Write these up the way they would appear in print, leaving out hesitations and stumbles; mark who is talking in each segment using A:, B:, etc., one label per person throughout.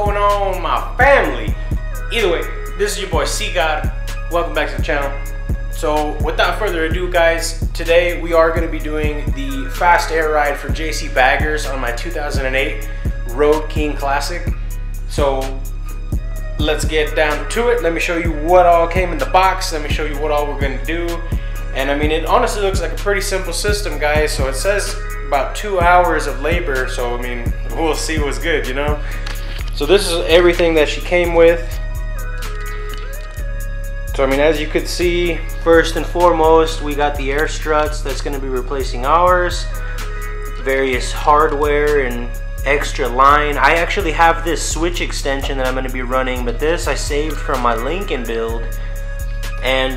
A: going on, my family? Either way, this is your boy CGOD. Welcome back to the channel. So without further ado, guys, today we are going to be doing the fast air ride for JC Baggers on my 2008 Road King Classic. So let's get down to it. Let me show you what all came in the box. Let me show you what all we're going to do. And I mean, it honestly looks like a pretty simple system, guys. So it says about 2 hours of labor. So I mean, we'll see what's good, you know? So this is everything that she came with. So I mean, as you could see, first and foremost, we got the air struts that's going to be replacing ours. Various hardware and extra line. I actually have this switch extension that I'm going to be running, but this I saved from my Lincoln build. And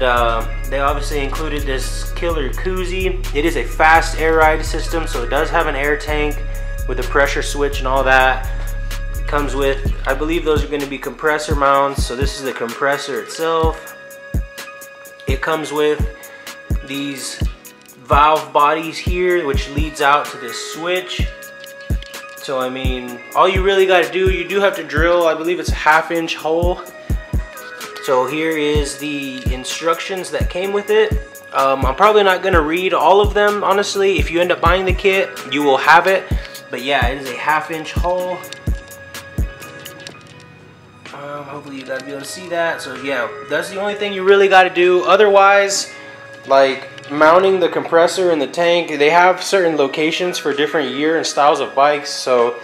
A: they obviously included this killer koozie. It is a fast air ride system, so it does have an air tank with a pressure switch and all that. It comes with, I believe those are going to be compressor mounts. So this is the compressor itself. It comes with these valve bodies here, which leads out to this switch. So I mean, all you really got to do, you do have to drill, I believe it's a 1/2 inch hole. So here is the instructions that came with it. I'm probably not going to read all of them, honestly. If you end up buying the kit, you will have it. But yeah, it is a 1/2 inch hole. Hopefully you guys will be able to see that. So yeah, that's the only thing you really got to do. Otherwise, like mounting the compressor in the tank, they have certain locations for different year and styles of bikes. So,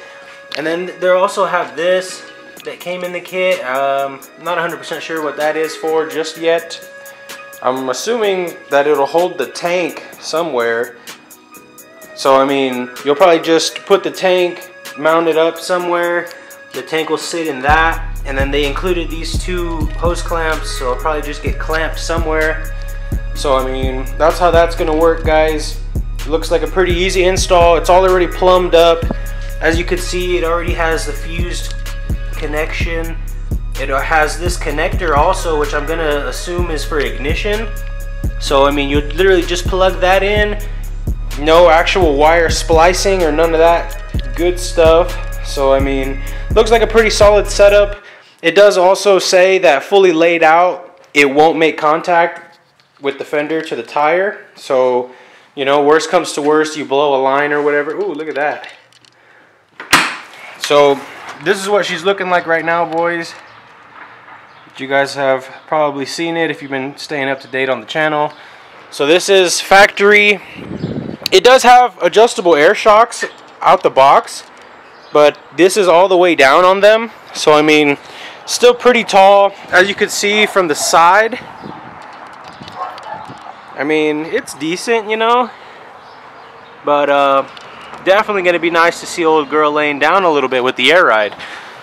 A: and then they also have this that came in the kit. Not 100% sure what that is for just yet. I'm assuming that it'll hold the tank somewhere. So I mean, you'll probably just put the tank, mount it up somewhere. The tank will sit in that. And then they included these 2 hose clamps, so I'll probably just get clamped somewhere. So I mean, that's how that's gonna work, guys. It looks like a pretty easy install. It's all already plumbed up. As you can see, it already has the fused connection. It has this connector also, which I'm gonna assume is for ignition. So I mean, you literally just plug that in. No actual wire splicing or none of that good stuff. So I mean, looks like a pretty solid setup. It does also say that fully laid out, it won't make contact with the fender to the tire. So, you know, worst comes to worst, you blow a line or whatever. Ooh, look at that. So this is what she's looking like right now, boys. You guys have probably seen it if you've been staying up to date on the channel. So this is factory. It does have adjustable air shocks out the box, but this is all the way down on them. So I mean, still pretty tall, as you could see from the side. I mean, it's decent, you know, but definitely gonna be nice to see old girl laying down a little bit with the air ride.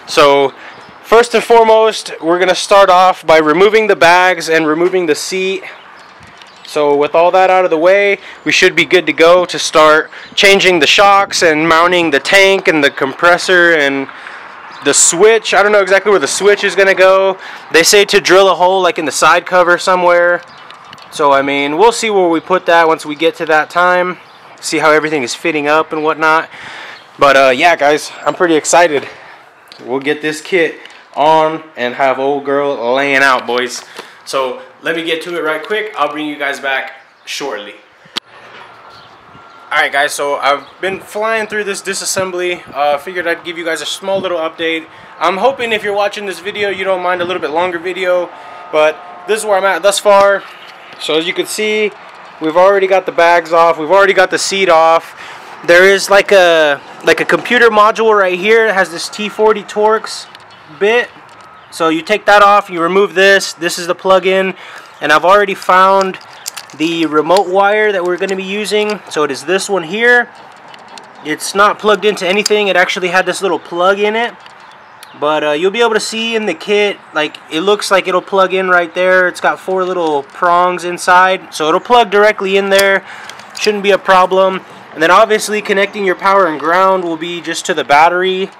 A: So first and foremost, we're gonna start off by removing the bags and removing the seat. So with all that out of the way, we should be good to go to start changing the shocks and mounting the tank and the compressor and the switch. I don't know exactly where the switch is gonna go. They say to drill a hole like in the side cover somewhere. So I mean, we'll see where we put that once we get to that time. See how everything is fitting up and whatnot. But yeah, guys, I'm pretty excited. We'll get this kit on and have old girl laying out, boys. So let me get to it right quick. I'll bring you guys back shortly. Alright guys, so I've been flying through this disassembly. Figured I'd give you guys a small little update. I'm hoping if you're watching this video, you don't mind a little bit longer video. But this is where I'm at thus far. So as you can see, we've already got the bags off. We've already got the seat off. There is like a computer module right here. It has this T40 Torx bit. So you take that off, you remove this. This is the plug-in. And I've already found the remote wire that we're going to be using. So it is this one here. It's not plugged into anything. It actually had this little plug in it. But you'll be able to see in the kit, like it looks like it'll plug in right there. It's got 4 little prongs inside. So it'll plug directly in there. Shouldn't be a problem. And then obviously connecting your power and ground will be just to the battery.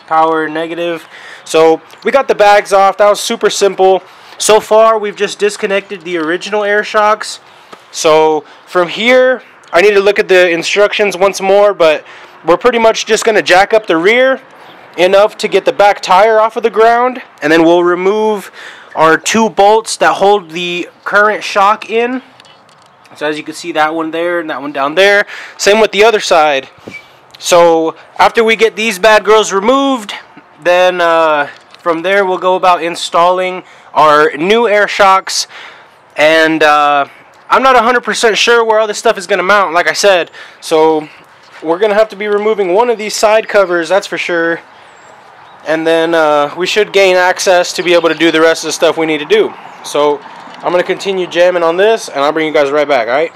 A: Power negative. So we got the bags off. That was super simple. So far we've just disconnected the original air shocks. So from here, I need to look at the instructions once more, but we're pretty much just going to jack up the rear enough to get the back tire off of the ground, and then we'll remove our 2 bolts that hold the current shock in. So as you can see, that one there and that one down there. Same with the other side. So after we get these bad girls removed, then from there we'll go about installing our new air shocks. And I'm not 100% sure where all this stuff is going to mount, like I said. So we're going to have to be removing one of these side covers, that's for sure. And then we should gain access to be able to do the rest of the stuff we need to do. So I'm going to continue jamming on this, and I'll bring you guys right back, alright?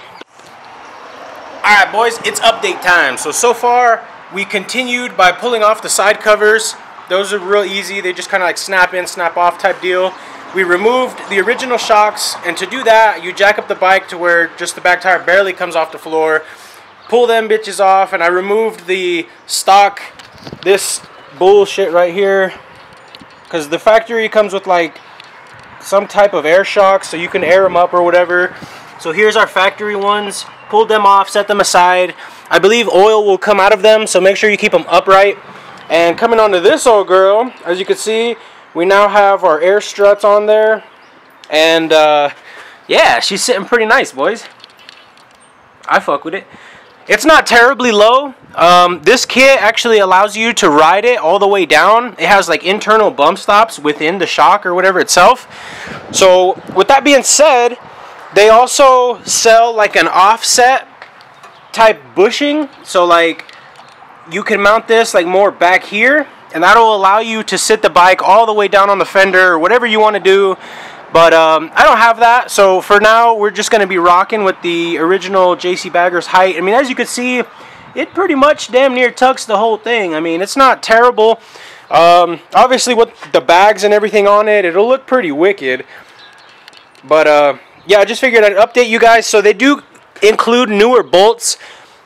A: Alright, boys, it's update time. So far, we continued by pulling off the side covers. Those are real easy. They just kind of like snap in, snap off type deal. We removed the original shocks, and to do that, you jack up the bike to where just the back tire barely comes off the floor. Pull them bitches off, and I removed the stock, this bullshit right here, because the factory comes with like some type of air shocks so you can air them up or whatever. So here's our factory ones. Pulled them off, set them aside. I believe oil will come out of them, so make sure you keep them upright. And coming onto this old girl, as you can see, we now have our air struts on there. And yeah, she's sitting pretty nice, boys. I fuck with it. It's not terribly low. This kit actually allows you to ride it all the way down. It has like internal bump stops within the shock or whatever itself. So with that being said, they also sell like an offset type bushing. So like you can mount this like more back here, and that'll allow you to sit the bike all the way down on the fender or whatever you want to do. But I don't have that, so for now we're just going to be rocking with the original JC Bagger's height. I mean, as you can see, it pretty much damn near tucks the whole thing. I mean, it's not terrible. Obviously with the bags and everything on it, it'll look pretty wicked. But yeah, I just figured I'd update you guys. So they do include newer bolts,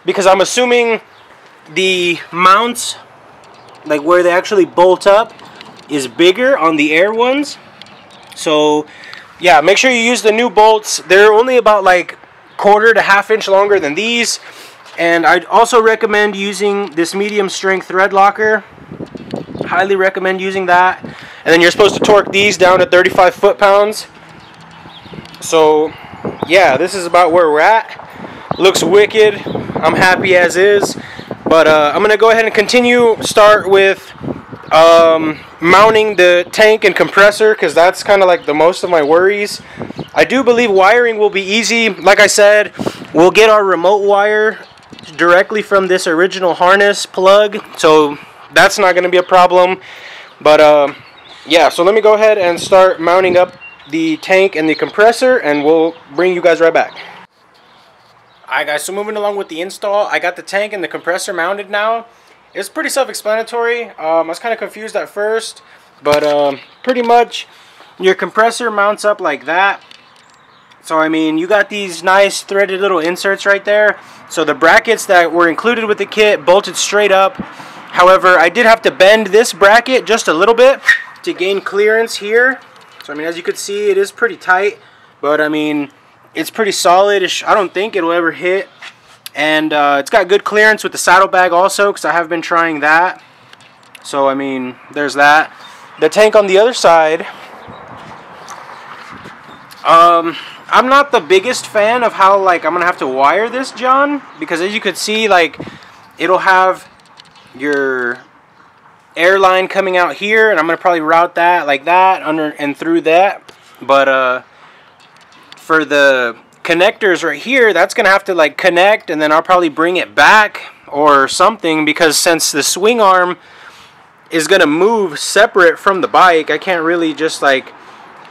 A: because I'm assuming the mounts, like where they actually bolt up, is bigger on the air ones. So yeah, make sure you use the new bolts. They're only about like 1/4 to 1/2 inch longer than these. And I'd also recommend using this medium strength thread locker. Highly recommend using that. And then you're supposed to torque these down to 35 foot-pounds. So yeah, this is about where we're at. Looks wicked. I'm happy as is. But I'm going to go ahead and start with mounting the tank and compressor, because that's kind of like the most of my worries. I do believe wiring will be easy. Like I said, we'll get our remote wire directly from this original harness plug, so that's not going to be a problem. But yeah, so let me go ahead and start mounting up the tank and the compressor, and we'll bring you guys right back. Alright guys, so moving along with the install, I got the tank and the compressor mounted now. It's pretty self-explanatory. I was kind of confused at first, but pretty much your compressor mounts up like that. So I mean, you got these nice threaded little inserts right there. So the brackets that were included with the kit bolted straight up. However, I did have to bend this bracket just a little bit to gain clearance here. So I mean, as you could see, it is pretty tight, but I mean, it's pretty solid. I don't think it'll ever hit. And it's got good clearance with the saddlebag also, because I have been trying that. So I mean, there's that. The tank on the other side, I'm not the biggest fan of how like I'm gonna have to wire this, John, because as you could see, like it'll have your air line coming out here, and I'm gonna probably route that like that under and through that. But for the connectors right here, that's gonna have to like connect, and then I'll probably bring it back or something, because since the swing arm is gonna move separate from the bike, I can't really just like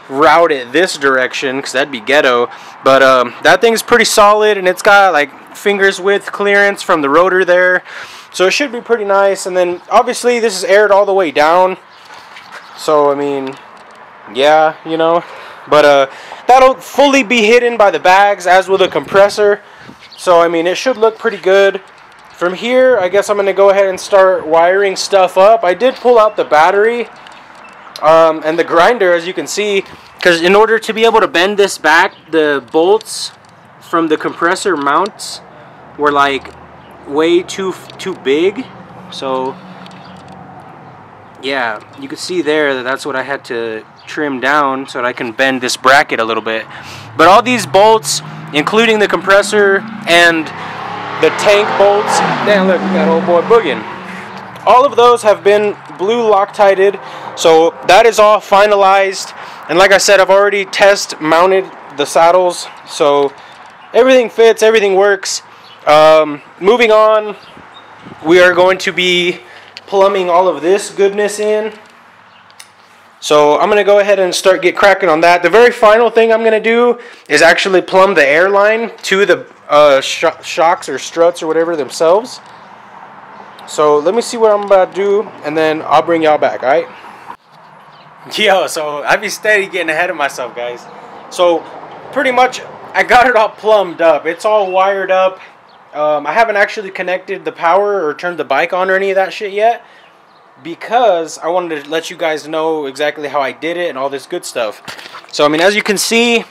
A: route it this direction, because that'd be ghetto. But that thing's pretty solid, and it's got like fingers width clearance from the rotor there, so it should be pretty nice. And then obviously this is aired all the way down, so I mean, yeah, you know. But that'll fully be hidden by the bags, as will the compressor. So I mean, it should look pretty good. From here, I guess I'm going to go ahead and start wiring stuff up. I did pull out the battery and the grinder, as you can see, because in order to be able to bend this back, the bolts from the compressor mounts were like way too big. So yeah, you can see there that that's what I had to trim down so that I can bend this bracket a little bit. But all these bolts, including the compressor and the tank bolts, damn, look, we got old boy boogieing. All of those have been blue Loctited, so that is all finalized. And like I said, I've already test mounted the saddles, so everything fits, everything works. Moving on, we are going to be plumbing all of this goodness in. So I'm going to go ahead and get cracking on that. The very final thing I'm going to do is actually plumb the air line to the shocks or struts or whatever themselves. So let me see what I'm about to do, and then I'll bring y'all back, alright? Yo, so I be steady getting ahead of myself, guys. So pretty much I got it all plumbed up. It's all wired up. I haven't actually connected the power or turned the bike on or any of that shit yet, because I wanted to let you guys know exactly how I did it and all this good stuff. So I mean, as you can see,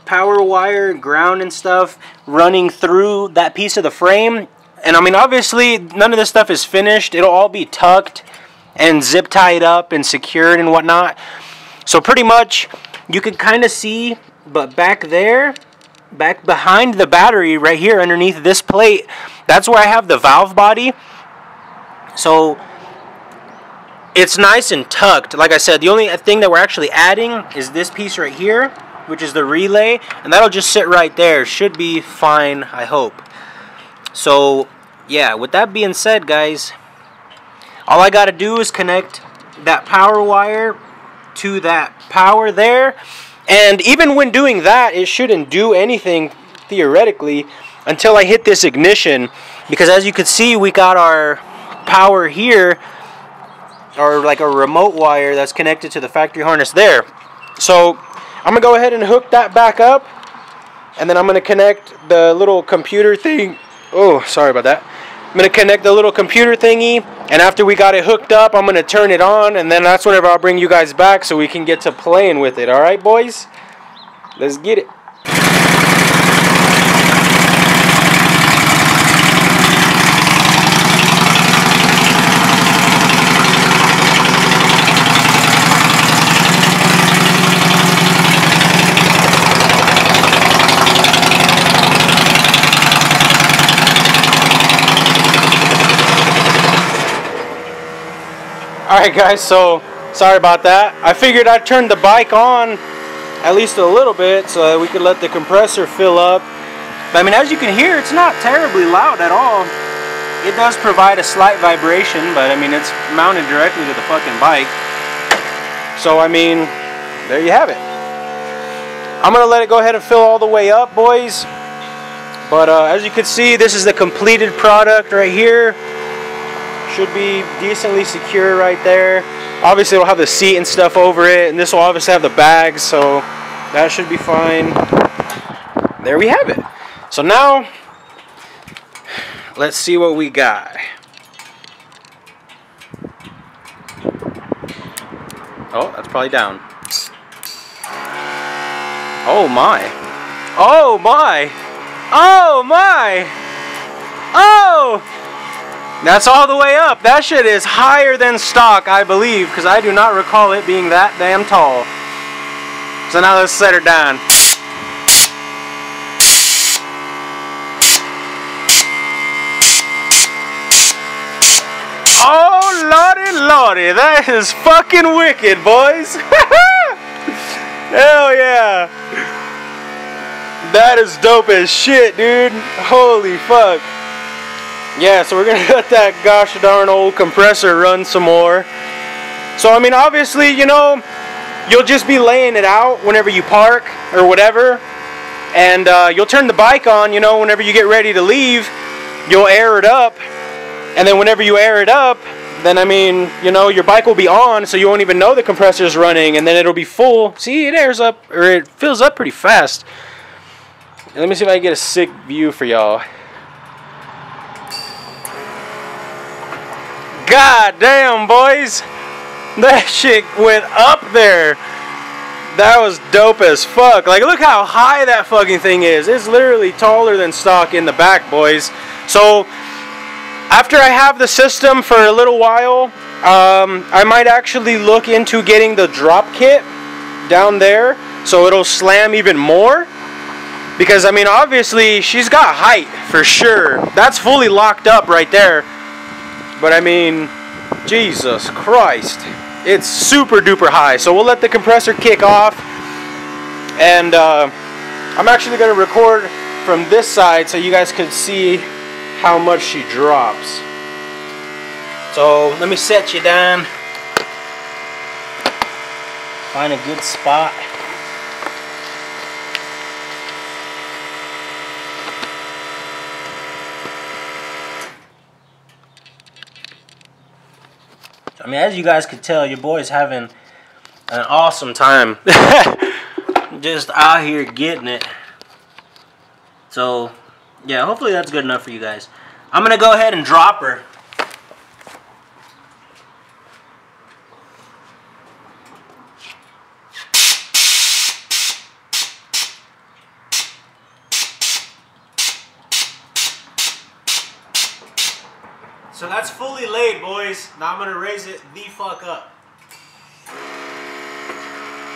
A: power wire, ground and stuff running through that piece of the frame. And I mean, obviously none of this stuff is finished. It'll all be tucked and zip tied up and secured and whatnot. So pretty much you can kind of see, but back there, back behind the battery right here underneath this plate, that's where I have the valve body. So it's nice and tucked. Like I said, the only thing that we're actually adding is this piece right here, which is the relay, and that'll just sit right there. Should be fine, I hope. So yeah, with that being said, guys, all I gotta do is connect that power wire to that power there. And even when doing that, it shouldn't do anything theoretically until I hit this ignition, because as you can see, we got our power here, or like a remote wire that's connected to the factory harness there. So I'm gonna go ahead and hook that back up, and then I'm gonna connect the little computer thing. Oh, sorry about that. I'm gonna connect the little computer thingy, and after we got it hooked up, I'm gonna turn it on, and then that's whenever I'll bring you guys back so we can get to playing with it. Alright, boys? Let's get it. Alright guys, so sorry about that. I figured I'd turn the bike on at least a little bit so that we could let the compressor fill up. But I mean, as you can hear, it's not terribly loud at all. It does provide a slight vibration, but I mean, it's mounted directly to the fucking bike. So I mean, there you have it. I'm gonna let it go ahead and fill all the way up, boys. But as you can see, this is the completed product right here. Should be decently secure right there. Obviously it'll have the seat and stuff over it, and this will obviously have the bags, so that should be fine. There we have it. So now let's see what we got. Oh, that's probably down. Oh my. Oh my. Oh my. Oh! That's all the way up. That shit is higher than stock, I believe, because I do not recall it being that damn tall. So now let's set her down. Oh, lordy, lordy. That is fucking wicked, boys. Hell yeah. That is dope as shit, dude. Holy fuck. Yeah, so we're gonna let that gosh darn old compressor run some more. So I mean, obviously, you know, you'll just be laying it out whenever you park or whatever, and you'll turn the bike on, you know, whenever you get ready to leave. You'll air it up, and then whenever you air it up, then I mean, you know, your bike will be on, so you won't even know the compressor's running, and then it'll be full. See, it airs up, or it fills up pretty fast. And let me see if I can get a sick view for y'all. God damn, boys, that shit went up there. That was dope as fuck. Like, look how high that fucking thing is. It's literally taller than stock in the back, boys. So after I have the system for a little while, I might actually look into getting the drop kit down there so it'll slam even more. Because, I mean, obviously, she's got height, for sure. That's fully locked up right there. But, I mean, Jesus Christ. It's super duper high. So, we'll let the compressor kick off. And, I'm actually going to record from this side so you guys can see how much she drops. So, let me set you down. Find a good spot. I mean, as you guys can tell, your boy's having an awesome time. Just out here getting it. So, yeah, hopefully that's good enough for you guys. I'm going to go ahead and drop her. So that's fully laid, boys. Now I'm gonna raise it the fuck up.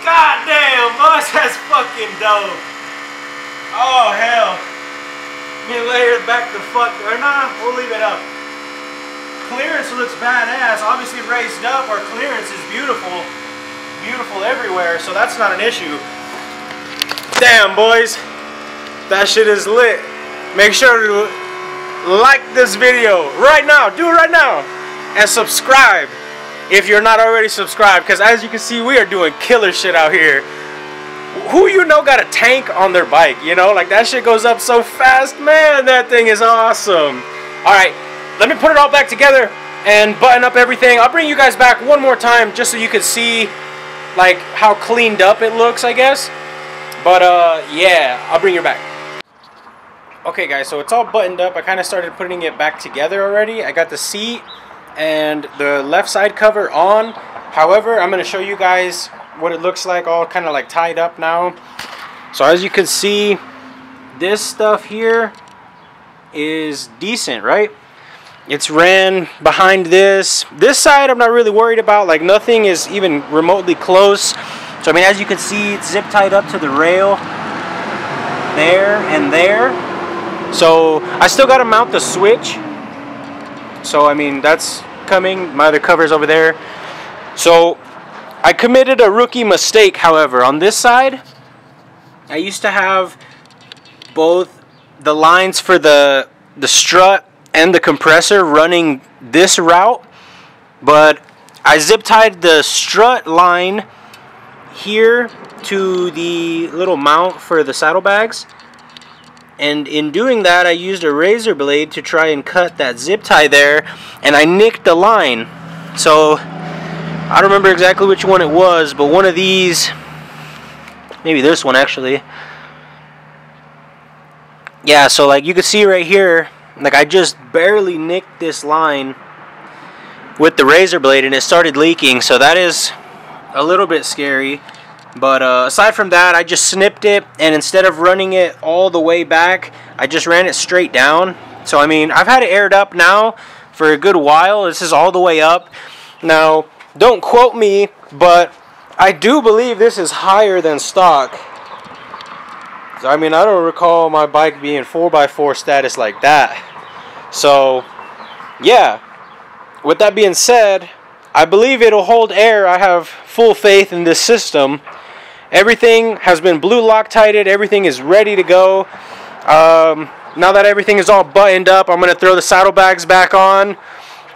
A: God damn, boys, that's fucking dope. Oh hell. Let me layer it back the fuck, or nah, we'll leave it up. Clearance looks badass. Obviously raised up, our clearance is beautiful. Beautiful everywhere, so that's not an issue. Damn, boys. That shit is lit. Make sure to like this video right now, do it right now, and subscribe if you're not already subscribed, because as you can see, we are doing killer shit out here. Who you know got a tank on their bike, you know, like that shit goes up so fast, man, that thing is awesome. Alright, let me put it all back together and button up everything. I'll bring you guys back one more time just so you can see like how cleaned up it looks, I guess. But yeah, I'll bring you back. Okay guys, so it's all buttoned up. I kind of started putting it back together already. I got the seat and the left side cover on. However, I'm going to show you guys what it looks like all kind of like tied up now. So as you can see, this stuff here is decent, right? It's ran behind this. This side I'm not really worried about. Like nothing is even remotely close. So I mean, as you can see, it's zip tied up to the rail there and there. So I still got to mount the switch. So I mean, that's coming. My other cover's over there. So I committed a rookie mistake, however. On this side, I used to have both the lines for the strut and the compressor running this route, but I zip tied the strut line here to the little mount for the saddlebags. And in doing that, I used a razor blade to try and cut that zip tie there, and I nicked the line. So I don't remember exactly which one it was, but one of these, maybe this one actually. Yeah, so like you can see right here, like I just barely nicked this line with the razor blade and it started leaking, so that is a little bit scary. But aside from that, I just snipped it, and instead of running it all the way back, I just ran it straight down. So I mean, I've had it aired up now for a good while. This is all the way up. Now, don't quote me, but I do believe this is higher than stock. So, I mean, I don't recall my bike being 4x4 status like that. So, yeah. With that being said, I believe it'll hold air. I have full faith in this system. Everything has been blue Loctited. Everything is ready to go. Now that everything is all buttoned up, I'm going to throw the saddlebags back on.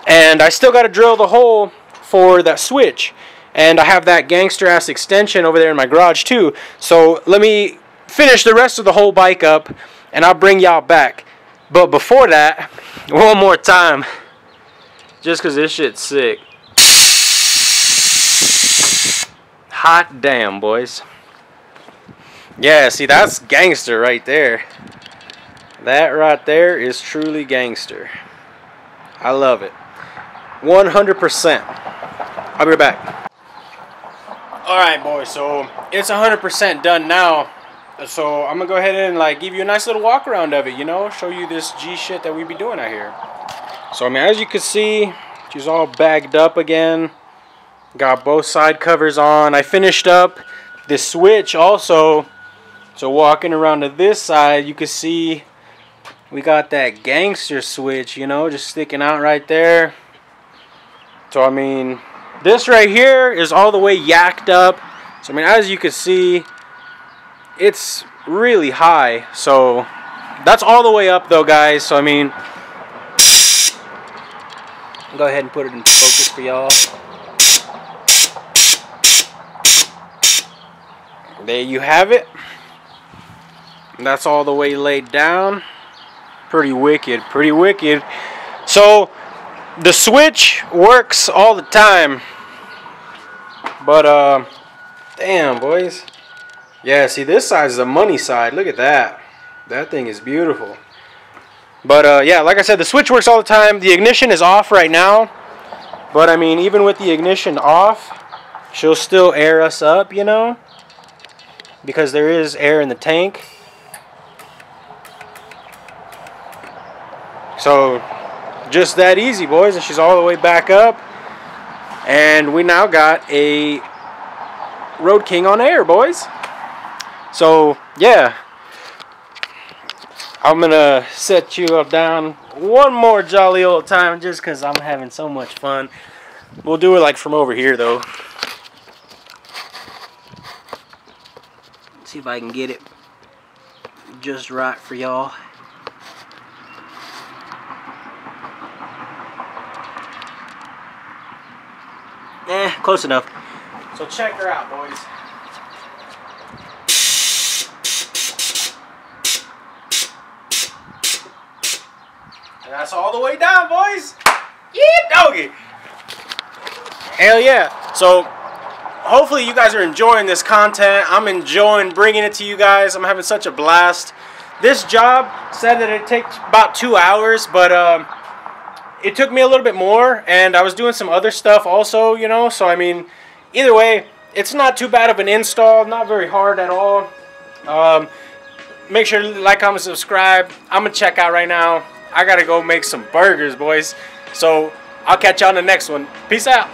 A: And I still got to drill the hole for that switch. And I have that gangster ass extension over there in my garage too. So let me finish the rest of the whole bike up and I'll bring y'all back. But before that, one more time, just because this shit's sick. Hot damn, boys. Yeah, see, that's gangster right there. That right there is truly gangster. I love it. 100%. I'll be right back. Alright, boys, so it's 100% done now. So I'm gonna go ahead and like give you a nice little walk around of it, you know, show you this G shit that we be doing out here. So I mean, as you can see, She's all bagged up again. Got both side covers on. I finished up the switch also. So walking around to this side, you can see we got that gangster switch, you know, just sticking out right there. So I mean, this right here is all the way yacked up. So I mean, as you can see, it's really high. So that's all the way up though, guys. So I mean, go ahead and put it in focus for y'all. There you have it. That's all the way laid down. Pretty wicked, pretty wicked. So the switch works all the time. But damn, boys. Yeah, see, this side is the money side. Look at that. That thing is beautiful. But yeah, like I said, the switch works all the time. The ignition is off right now. But I mean, even with the ignition off, she'll still air us up, you know, because there is air in the tank. So just that easy, boys. And she's all the way back up. And we now got a Road King on air, boys. So yeah, I'm gonna set you up down one more jolly old time just because I'm having so much fun. We'll do it like from over here though. See if I can get it just right for y'all. Close enough. So check her out, boys. And that's all the way down, boys. Yeah, doggy. Hell yeah. So hopefully you guys are enjoying this content. I'm enjoying bringing it to you guys. I'm having such a blast. This job said that it takes about 2 hours, but it took me a little bit more, and I was doing some other stuff also, you know. So I mean, either way, it's not too bad of an install, not very hard at all. Make sure to like, comment, subscribe. I'm gonna check out right now. I gotta go make some burgers, boys. So I'll catch you on the next one. Peace out.